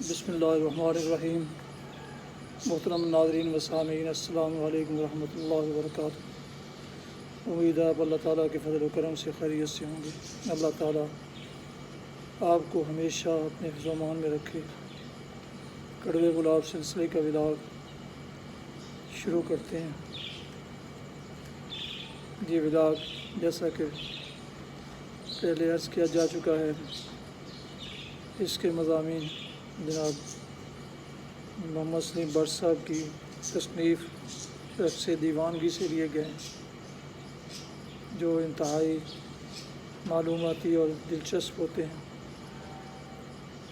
بسم اللہ الرحمن الرحیم۔ محترم ناظرین و سامعین، السلام علیکم ورحمۃ اللہ وبرکاتہ۔ امید ہے آپ اللہ تعالیٰ کے فضل و کرم سے خیریت سے ہوں گے۔ اللہ تعالیٰ آپ کو ہمیشہ اپنے حفظ و امان میں رکھے۔ کڑوے گلاب سلسلے کا ولاگ شروع کرتے ہیں۔ یہ ولاگ جیسا کہ پہلے عرض کیا جا چکا ہے، اس کے مضامین جناب محمد سلیم بٹ صاحب کی تصنیف سے دیوانگی سے لیے گئے ہیں، جو انتہائی معلوماتی اور دلچسپ ہوتے ہیں۔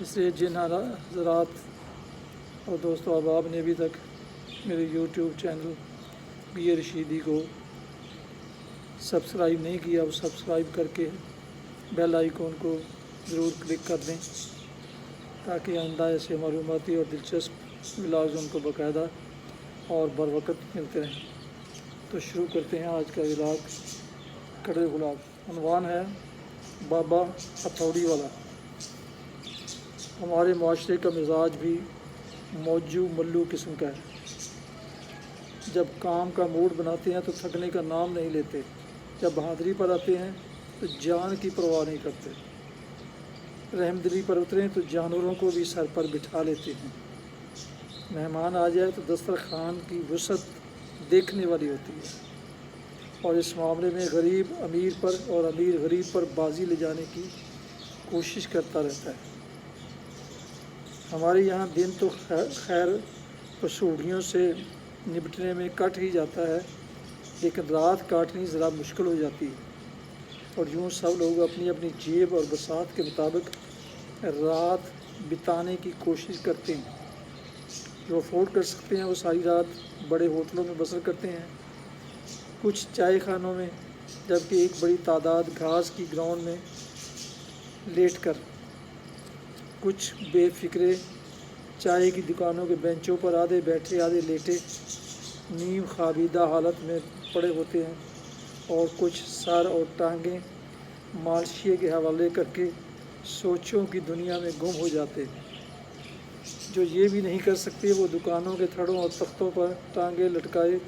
اس لیے جن حضرات اور دوست و احباب نے ابھی تک میرے یوٹیوب چینل بی اے رشیدی کو سبسکرائب نہیں کیا، وہ سبسکرائب کر کے بیل آئیکن کو ضرور کلک کر دیں، تاکہ آئندہ ایسے معلوماتی اور دلچسپ ولاگز ان کو باقاعدہ اور بروقت ملتے رہیں۔ تو شروع کرتے ہیں آج کا ولاگ کڑوے گلاب۔ عنوان ہے بابا ہتھوڑی والا۔ ہمارے معاشرے کا مزاج بھی موجو ملو قسم کا ہے۔ جب کام کا موڈ بناتے ہیں تو تھکنے کا نام نہیں لیتے، جب بہادری پر آتے ہیں تو جان کی پرواہ نہیں کرتے، رحم دلی پر اتریں تو جانوروں کو بھی سر پر بٹھا لیتے ہیں، مہمان آ جائے تو دسترخوان کی وسعت دیکھنے والی ہوتی ہے، اور اس معاملے میں غریب امیر پر اور امیر غریب پر بازی لے جانے کی کوشش کرتا رہتا ہے۔ ہمارے یہاں دن تو خیر پسوڑیوں سے نپٹنے میں کٹ ہی جاتا ہے، لیکن رات کاٹنی ذرا مشکل ہو جاتی ہے، اور یوں سب لوگ اپنی اپنی جیب اور بساط کے مطابق رات بتانے کی کوشش کرتے ہیں۔ جو افورڈ کر سکتے ہیں وہ ساری رات بڑے ہوٹلوں میں بسر کرتے ہیں، کچھ چائے خانوں میں، جبکہ ایک بڑی تعداد گھاس کی گراؤنڈ میں لیٹ کر، کچھ بے فکرے چائے کی دکانوں کے بینچوں پر آدھے بیٹھے آدھے لیٹے نیم خوابیدہ حالت میں پڑے ہوتے ہیں، اور کچھ سر اور ٹانگیں مالشیے کے حوالے کر کے سوچوں کی دنیا میں گم ہو جاتے ہیں۔ جو یہ بھی نہیں کر سکتے وہ دکانوں کے تھڑوں اور تختوں پر ٹانگیں لٹکائے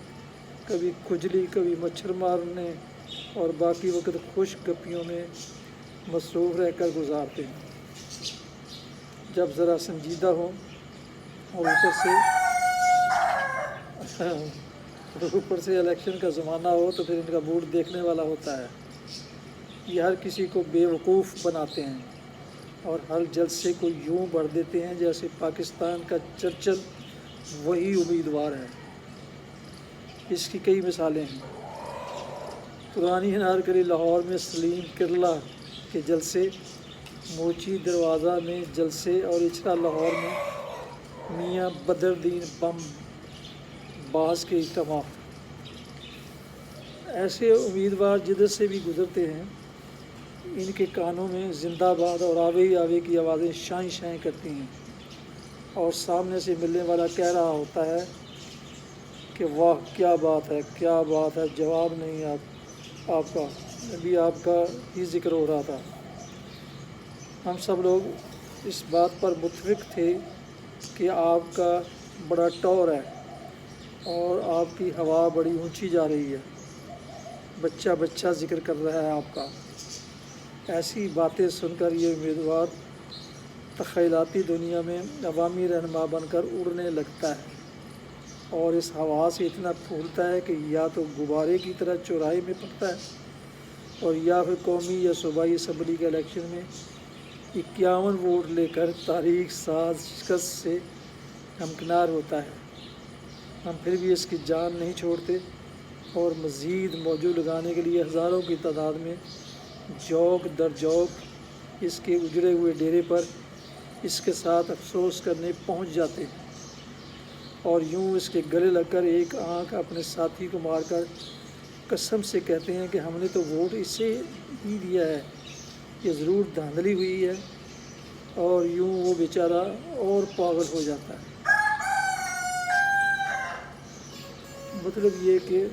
کبھی کھجلی کبھی مچھر مارنے اور باقی وقت خشک گپیوں میں مصروف رہ کر گزارتے ہیں۔ جب ذرا سنجیدہ ہوں اور اوپر سے الیکشن کا زمانہ ہو تو پھر ان کا موڈ دیکھنے والا ہوتا ہے۔ یہ ہر کسی کو بے وقوف بناتے ہیں اور ہر جلسے کو یوں بڑھ دیتے ہیں جیسے پاکستان کا چرچل وہی امیدوار ہے۔ اس کی کئی مثالیں ہیں۔ پرانی انارکلی لاہور میں سلیم کرلا کے جلسے، موچی دروازہ میں جلسے، اور اچھرا لاہور میں میاں بدر الدین بم باز کے اجتماع۔ ایسے امیدوار جدھر سے بھی گزرتے ہیں ان کے کانوں میں زندہ باد اور آوے ہی آوے کی آوازیں شائیں شائیں کرتی ہیں، اور سامنے سے ملنے والا کہہ رہا ہوتا ہے کہ واہ کیا بات ہے، کیا بات ہے، جواب نہیں آپ کا، ابھی آپ کا ہی ذکر ہو رہا تھا۔ ہم سب لوگ اس بات پر متفق تھے کہ آپ کا بڑا ٹور ہے اور آپ کی ہوا بڑی اونچی جا رہی ہے، بچہ بچہ ذکر کر رہا ہے آپ کا۔ ایسی باتیں سن کر یہ امیدوار تخیلاتی دنیا میں عوامی رہنما بن کر اڑنے لگتا ہے، اور اس ہوا سے اتنا پھولتا ہے کہ یا تو غبارے کی طرح چوراہے میں پڑتا ہے، اور یا پھر قومی یا صوبائی اسمبلی کے الیکشن میں 51 ووٹ لے کر تاریخ ساز شکست سے ہمکنار ہوتا ہے۔ ہم پھر بھی اس کی جان نہیں چھوڑتے، اور مزید موجو لگانے کے لیے ہزاروں کی تعداد میں جوک در جوک اس کے اجڑے ہوئے ڈیرے پر اس کے ساتھ افسوس کرنے پہنچ جاتے ہیں، اور یوں اس کے گلے لگ کر ایک آنکھ اپنے ساتھی کو مار کر قسم سے کہتے ہیں کہ ہم نے تو ووٹ اسے ہی دیا ہے، یہ ضرور دھاندلی ہوئی ہے، اور یوں وہ بیچارہ اور پاگل ہو جاتا ہے۔ مطلب یہ کہ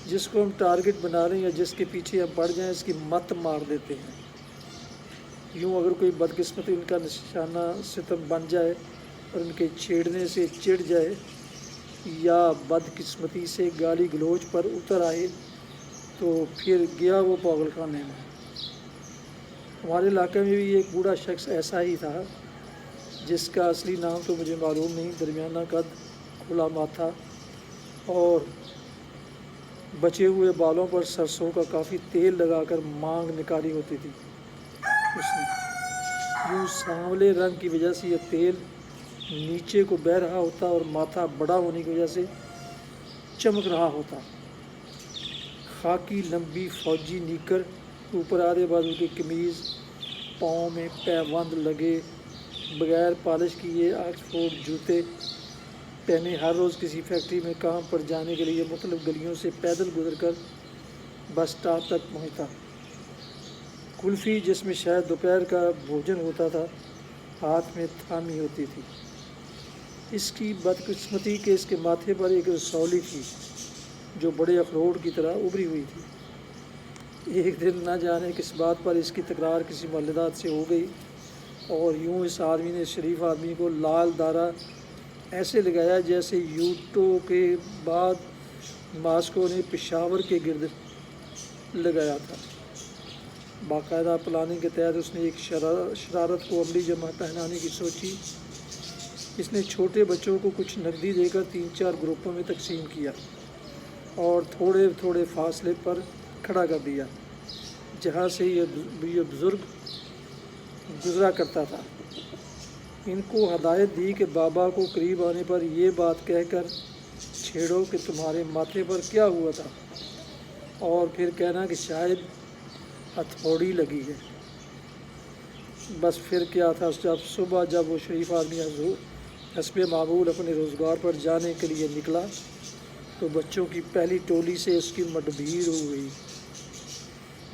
جس کو ہم ٹارگٹ بنا رہے ہیں یا جس کے پیچھے ہم پڑ جائیں اس کی مت مار دیتے ہیں۔ یوں اگر کوئی بدقسمتی ان کا نشانہ ستم بن جائے اور ان کے چھیڑنے سے چڑ جائے یا بدقسمتی سے گالی گلوچ پر اتر آئے تو پھر گیا وہ پاگل خانے میں۔ ہمارے علاقے میں بھی ایک بوڑھا شخص ایسا ہی تھا، جس کا اصلی نام تو مجھے معلوم نہیں، درمیانہ قد، کھلا ماتھا اور بچے ہوئے بالوں پر سرسوں کا کافی تیل لگا کر مانگ نکالی ہوتی تھی اس نے۔ یوں سانولے رنگ کی وجہ سے یہ تیل نیچے کو بہہ رہا ہوتا اور ماتھا بڑا ہونے کی وجہ سے چمک رہا ہوتا۔ خاکی لمبی فوجی نیکر، اوپر آدھے بازو کی قمیض، پاؤں میں پیبند لگے بغیر پالش کیے آکسفورڈ جوتے پہنے، ہر روز کسی فیکٹری میں کام پر جانے کے لیے مختلف گلیوں سے پیدل گزر کر بس اسٹاپ تک پہنچتا۔ کلفی، جس میں شاید دوپہر کا بھوجن ہوتا تھا، ہاتھ میں تھامی ہوتی تھی۔ اس کی بدقسمتی کہ اس کے ماتھے پر ایک رسولی تھی جو بڑے اخروٹ کی طرح ابری ہوئی تھی۔ ایک دن نہ جانے کس بات پر اس کی تکرار کسی مولدات سے ہو گئی اور یوں اس آدمی نے شریف آدمی کو لال دارہ ایسے لگایا جیسے یوٹو کے بعد ماسکو نے پشاور کے گرد لگایا تھا۔ باقاعدہ پلاننگ کے تحت اس نے ایک شرارت کو عملی جمع پہنانے کی سوچی۔ اس نے چھوٹے بچوں کو کچھ نقدی دے کر 3-4 گروپوں میں تقسیم کیا اور تھوڑے تھوڑے فاصلے پر کھڑا کر دیا جہاں سے یہ بزرگ گزرا کرتا تھا۔ ان کو ہدایت دی کہ بابا کو قریب آنے پر یہ بات کہہ کر چھیڑو کہ تمہارے ماتھے پر کیا ہوا تھا، اور پھر کہنا کہ شاید ہتھوڑی لگی ہے۔ بس پھر کیا تھا، صبح جب وہ شریف آدمی حسب معمول اپنے روزگار پر جانے کے لیے نکلا تو بچوں کی پہلی ٹولی سے اس کی مدبھیر ہو گئی،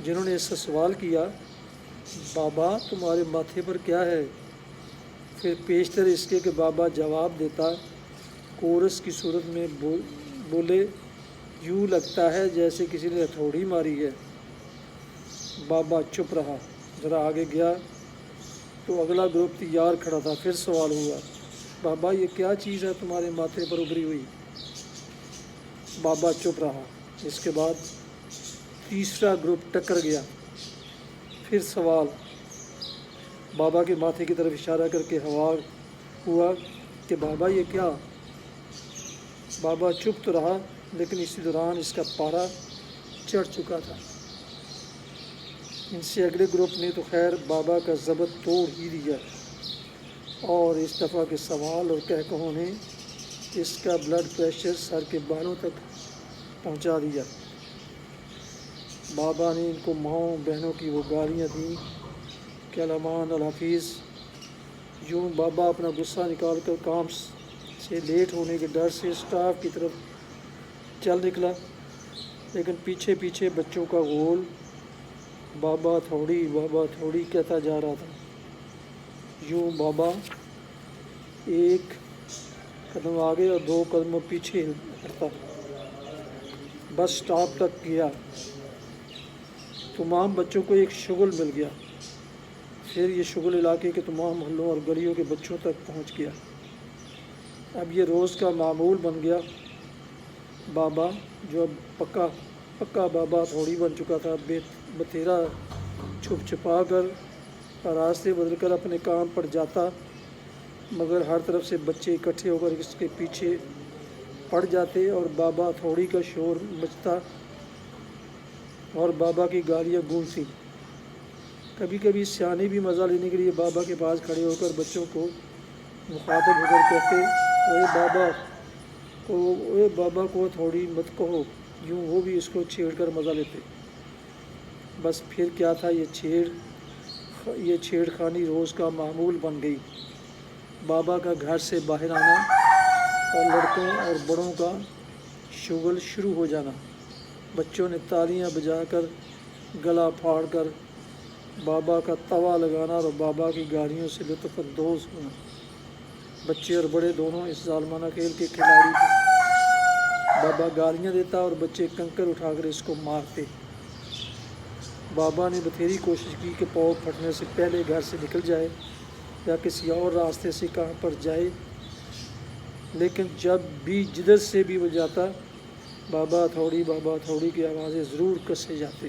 جنہوں نے اس سے سوال کیا، بابا تمہارے ماتھے پر کیا ہے؟ پھر پیشتر اس کے کہ بابا جواب دیتا کورس کی صورت میں بولے، یوں لگتا ہے جیسے کسی نے ہتھوڑی ماری ہے۔ بابا چپ رہا۔ ذرا آگے گیا تو اگلا گروپ تیار کھڑا تھا۔ پھر سوال ہوا، بابا یہ کیا چیز ہے تمہارے ماتھے پر ابھری ہوئی؟ بابا چپ رہا۔ اس کے بعد تیسرا گروپ ٹکر گیا۔ پھر سوال، بابا کے ماتھے کی طرف اشارہ کر کے ہوا کہ بابا یہ کیا؟ بابا چپ تو رہا، لیکن اسی دوران اس کا پارا چڑھ چکا تھا۔ ان سے اگلے گروپ نے تو خیر بابا کا ضبط توڑ ہی دیا، اور اس دفعہ کے سوال اور کہکہوں نے اس کا بلڈ پریشر سر کے بالوں تک پہنچا دیا۔ بابا نے ان کو ماؤں بہنوں کی وہ گالیاں دیں کہ الامان الحفیظ۔ یوں بابا اپنا غصہ نکال کر کام سے لیٹ ہونے کے ڈر سے اسٹاف کی طرف چل نکلا، لیکن پیچھے پیچھے بچوں کا غول بابا تھوڑی کہتا جا رہا تھا۔ یوں بابا ایک قدم آگے اور 2 قدم پیچھے ہٹتا، بس اسٹاپ تک گیا۔ تمام بچوں کو ایک شغل مل گیا۔ پھر یہ شغل علاقے کے تمام محلوں اور گلیوں کے بچوں تک پہنچ گیا۔ اب یہ روز کا معمول بن گیا۔ بابا، جو اب پکا بابا تھوڑی بن چکا تھا، بتیرا چھپ چھپا کر اور راستے بدل کر اپنے کام پر جاتا، مگر ہر طرف سے بچے اکٹھے ہو کر اس کے پیچھے پڑ جاتے اور بابا تھوڑی کا شور مچتا اور بابا کی گالیاں گونجتی۔ کبھی کبھی سیانے بھی مزہ لینے کے لیے بابا کے پاس کھڑے ہو کر بچوں کو مخاطب ہو کر کہتے، اوے بابا کو تھوڑی مت کہو۔ یوں وہ بھی اس کو چھیڑ کر مزہ لیتے۔ بس پھر کیا تھا، یہ چھیڑ خانی روز کا معمول بن گئی۔ بابا کا گھر سے باہر آنا اور لڑکوں اور بڑوں کا شغل شروع ہو جانا، بچوں نے تالیاں بجا کر گلا پھاڑ کر بابا کا توا لگانا اور بابا کی گالیوں سے لطف اندوز ہونا۔ بچے اور بڑے دونوں اس ظالمانہ کھیل کے کھلاڑی تھے۔ بابا گالیاں دیتا اور بچے کنکر اٹھا کر اس کو مارتے۔ بابا نے بتھیری کوشش کی کہ پاؤں پھٹنے سے پہلے گھر سے نکل جائے یا کسی اور راستے سے کہاں پر جائے، لیکن جب بھی جدھر سے بھی وہ جاتا، بابا ہتھوڑی کی آوازیں ضرور کسے جاتے۔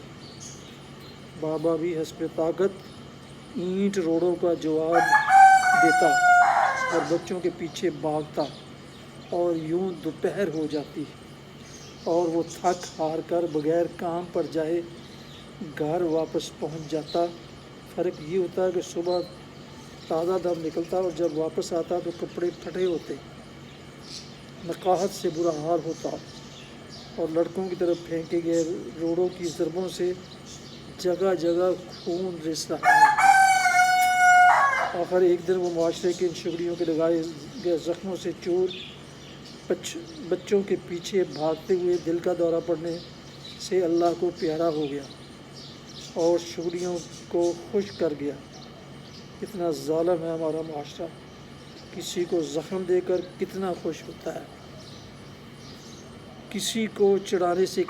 بابا بھی حسب طاقت اینٹ روڑوں کا جواب دیتا اور بچوں کے پیچھے بھاگتا، اور یوں دوپہر ہو جاتی اور وہ تھک ہار کر بغیر کام پر جائے گھر واپس پہنچ جاتا۔ فرق یہ ہوتا کہ صبح تازہ دم نکلتا اور جب واپس آتا تو کپڑے پھٹے ہوتے، نقاہت سے برا حال ہوتا اور لڑکوں کی طرف پھینکے گئے روڑوں کی ضربوں سے جگہ جگہ خون رس رہا ہے۔ آخر ایک دن وہ معاشرے کے ان شگڑیوں کے لگائے گئے زخموں سے چور بچوں کے پیچھے بھاگتے ہوئے دل کا دورہ پڑنے سے اللہ کو پیارا ہو گیا اور شگڑیوں کو خوش کر گیا۔ کتنا ظالم ہے ہمارا معاشرہ، کسی کو زخم دے کر کتنا خوش ہوتا ہے، کسی کو چڑھانے سے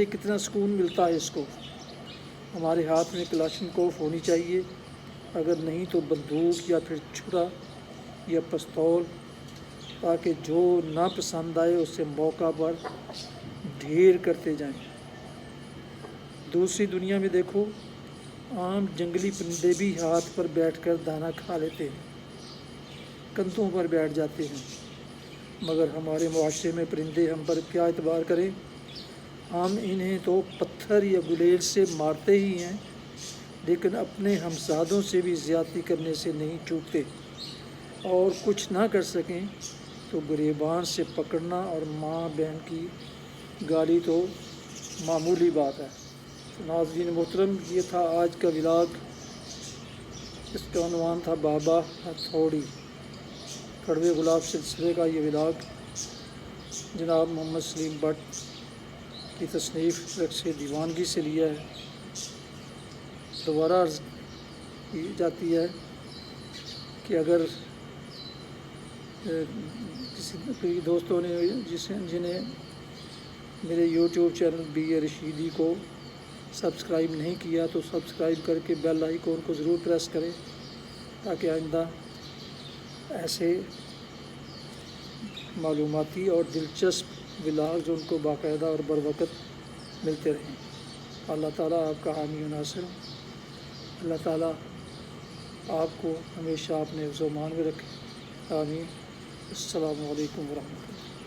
کتنا سکون ملتا ہے اس کو۔ ہمارے ہاتھ میں کلاشنکوف ہونی چاہیے، اگر نہیں تو بندوق یا پھر چھرا یا پستول، تاکہ جو نہ پسند آئے اسے موقع پر ڈھیر کرتے جائیں۔ دوسری دنیا میں دیکھو، عام جنگلی پرندے بھی ہاتھ پر بیٹھ کر دانا کھا لیتے ہیں، کندھوں پر بیٹھ جاتے ہیں، مگر ہمارے معاشرے میں پرندے ہم پر کیا اعتبار کریں؟ ہم انہیں تو پتھر یا گلیل سے مارتے ہی ہیں، لیکن اپنے ہمسادوں سے بھی زیادتی کرنے سے نہیں چوکتے، اور کچھ نہ کر سکیں تو گریبان سے پکڑنا اور ماں بہن کی گالی تو معمولی بات ہے۔ ناظرین محترم، یہ تھا آج کا ولاگ، اس کا عنوان تھا بابا ہتھوڑی۔ کڑوے گلاب سلسلے کا یہ ولاگ جناب محمد سلیم بٹ کی تصنیف رقص دیوانگی سے لیا ہے۔ دوبارہ عرض کی جاتی ہے کہ اگر کسی دوستوں نے جنہیں میرے یوٹیوب چینل بی اے رشیدی کو سبسکرائب نہیں کیا تو سبسکرائب کر کے بیل آئیکن کو ضرور پریس کریں، تاکہ آئندہ ایسے معلوماتی اور دلچسپ ولاگز ان کو باقاعدہ اور بروقت ملتے رہیں۔ اللہ تعالیٰ آپ کا حامی و ناصر، اللہ تعالیٰ آپ کو ہمیشہ اپنے حفظ و امان میں رکھے، آمین۔ السلام علیکم ورحمۃ اللہ۔